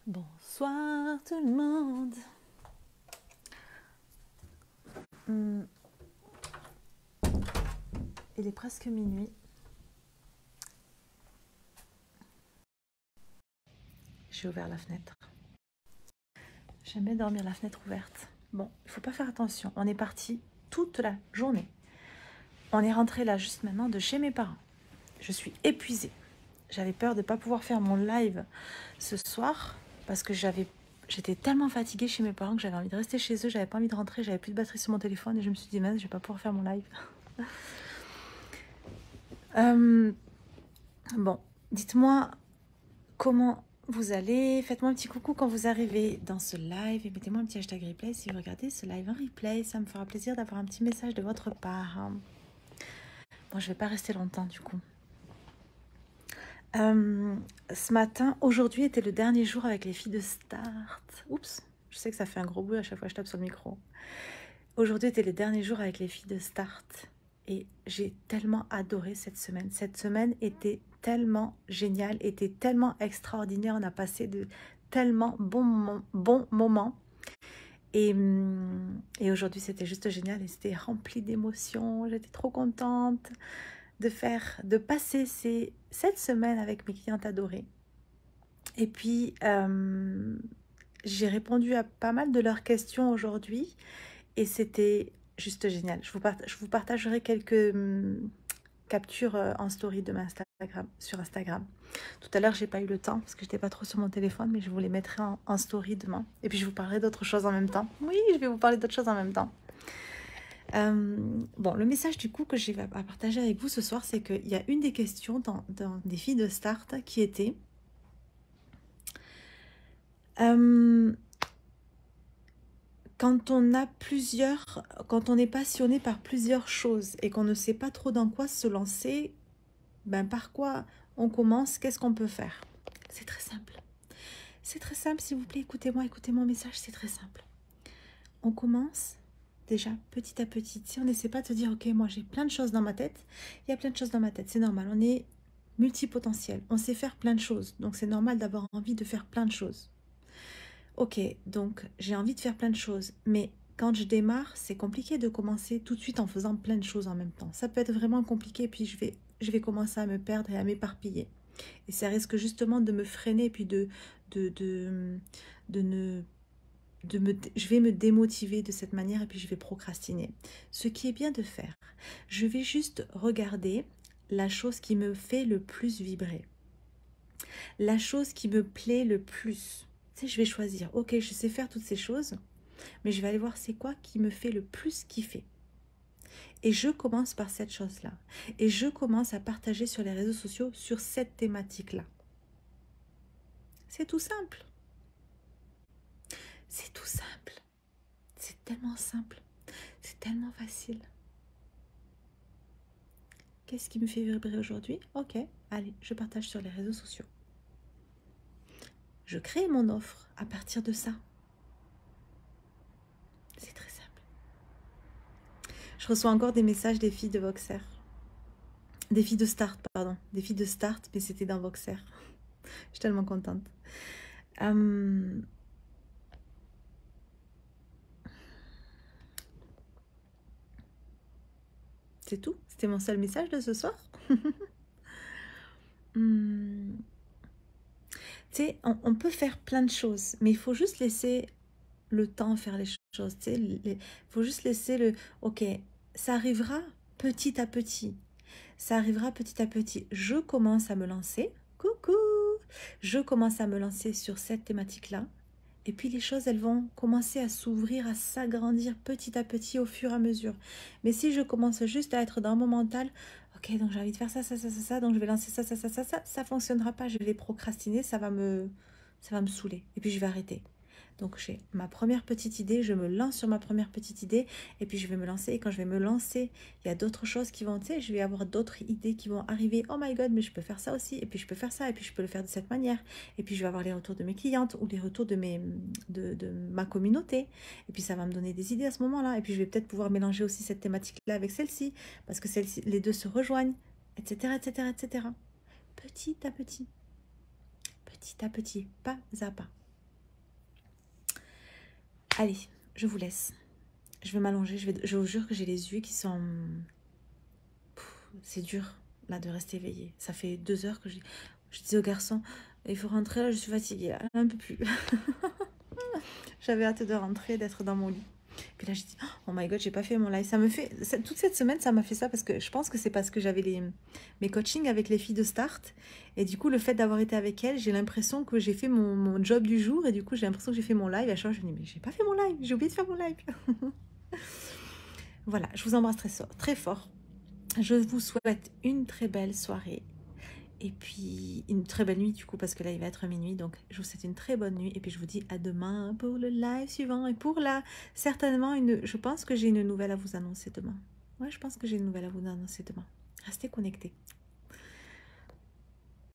Bonsoir tout le monde. Il est presque minuit. J'ai ouvert la fenêtre. J'aime bien dormir la fenêtre ouverte. Bon, il ne faut pas faire attention. On est parti toute la journée. On est rentré là juste maintenant de chez mes parents. Je suis épuisée. J'avais peur de ne pas pouvoir faire mon live ce soir parce que j'étais tellement fatiguée chez mes parents que j'avais envie de rester chez eux. J'avais pas envie de rentrer. J'avais plus de batterie sur mon téléphone et je me suis dit, mince, je vais pas pouvoir faire mon live. Bon, dites-moi comment vous allez. Faites-moi un petit coucou quand vous arrivez dans ce live et mettez-moi un petit hashtag replay si vous regardez ce live en replay. Ça me fera plaisir d'avoir un petit message de votre part. Bon, je vais pas rester longtemps du coup. Ce matin, aujourd'hui était le dernier jour avec les filles de Start. Oups, je sais que ça fait un gros bruit à chaque fois que je tape sur le micro. Aujourd'hui était le dernier jour avec les filles de Start. Et j'ai tellement adoré cette semaine. Cette semaine était tellement géniale, était tellement extraordinaire. On a passé de tellement bons moments. Et aujourd'hui, c'était juste génial et c'était rempli d'émotions. J'étais trop contente de passer cette semaine avec mes clientes adorées. Et puis, j'ai répondu à pas mal de leurs questions aujourd'hui et c'était juste génial. Je vous partagerai quelques captures en story de sur Instagram. Tout à l'heure, j'ai pas eu le temps parce que j'étais pas trop sur mon téléphone, mais je vous les mettrai en story demain. Et puis, je vous parlerai d'autres choses en même temps. Oui, je vais vous parler d'autres choses en même temps. Bon, le message du coup que j'ai à partager avec vous ce soir, c'est qu'il y a une des questions dans des filles de Start qui était quand on est passionné par plusieurs choses et qu'on ne sait pas trop dans quoi se lancer, ben par quoi on commence, qu'est-ce qu'on peut faire? C'est très simple. C'est très simple, s'il vous plaît, écoutez-moi, écoutez mon message, c'est très simple. On commence déjà petit à petit. Si on n'essaie pas de se dire, ok, moi j'ai plein de choses dans ma tête, il y a plein de choses dans ma tête, c'est normal, on est multipotentiel, on sait faire plein de choses, donc c'est normal d'avoir envie de faire plein de choses. Ok, donc j'ai envie de faire plein de choses, mais quand je démarre, c'est compliqué de commencer tout de suite en faisant plein de choses en même temps. Ça peut être vraiment compliqué, puis je vais commencer à me perdre et à m'éparpiller. Et ça risque justement de me freiner, et puis je vais me démotiver de cette manière, et puis je vais procrastiner. Ce qui est bien de faire, je vais juste regarder la chose qui me fait le plus vibrer. La chose qui me plaît le plus. Tu sais, je vais choisir, ok, je sais faire toutes ces choses, mais je vais aller voir c'est quoi qui me fait le plus kiffer. Et je commence par cette chose-là. Et je commence à partager sur les réseaux sociaux sur cette thématique-là. C'est tout simple. C'est tout simple. C'est tellement simple. C'est tellement facile. Qu'est-ce qui me fait vibrer aujourd'hui? Ok, allez, je partage sur les réseaux sociaux. Je crée mon offre à partir de ça. C'est très simple. Je reçois encore des messages des filles de Voxer. Des filles de Start, pardon. Des filles de Start, mais c'était dans Voxer. Je suis tellement contente. C'est tout. C'était mon seul message de ce soir. Tu sais, on peut faire plein de choses, mais il faut juste laisser le temps faire les choses. Tu sais, il faut juste laisser le... Ok, ça arrivera petit à petit. Ça arrivera petit à petit. Je commence à me lancer. Coucou! Je commence à me lancer sur cette thématique-là. Et puis les choses, elles vont commencer à s'ouvrir, à s'agrandir petit à petit au fur et à mesure. Mais si je commence juste à être dans mon mental, ok, donc j'ai envie de faire ça, donc je vais lancer ça fonctionnera pas, je vais procrastiner, ça va me saouler. Et puis je vais arrêter. Donc j'ai ma première petite idée, je me lance sur ma première petite idée et puis je vais me lancer. Et quand je vais me lancer, il y a d'autres choses qui vont, tu sais, je vais avoir d'autres idées qui vont arriver. Oh my god, mais je peux faire ça aussi. Et puis je peux faire ça et puis je peux le faire de cette manière. Et puis je vais avoir les retours de mes clientes ou les retours de ma communauté. Et puis ça va me donner des idées à ce moment-là. Et puis je vais peut-être pouvoir mélanger aussi cette thématique-là avec celle-ci parce que les deux se rejoignent, etc., etc., etc. Petit à petit. petit à petit, pas à pas. Allez, je vous laisse. Je vais m'allonger, je vous jure que j'ai les yeux qui sont... C'est dur, là, de rester éveillée. Ça fait 2 heures que je disais au garçon, il faut rentrer, là, je suis fatiguée, là, un peu plus. J'avais hâte de rentrer, d'être dans mon lit. Puis là, j'ai dit, oh my god, j'ai pas fait mon live. Ça me fait, toute cette semaine, ça m'a fait ça parce que je pense que c'est parce que j'avais mes coachings avec les filles de Start. Et du coup, le fait d'avoir été avec elles, j'ai l'impression que j'ai fait mon job du jour. Et du coup, j'ai l'impression que j'ai fait mon live. À chaque fois, je me dis, mais j'ai pas fait mon live, j'ai oublié de faire mon live. Voilà, je vous embrasse très fort. Je vous souhaite une très belle soirée. Et puis, une très belle nuit du coup, parce que là, il va être minuit. Donc, je vous souhaite une très bonne nuit. Et puis, je vous dis à demain pour le live suivant. Et pour certainement, je pense que j'ai une nouvelle à vous annoncer demain. Ouais, je pense que j'ai une nouvelle à vous annoncer demain. Restez connectés.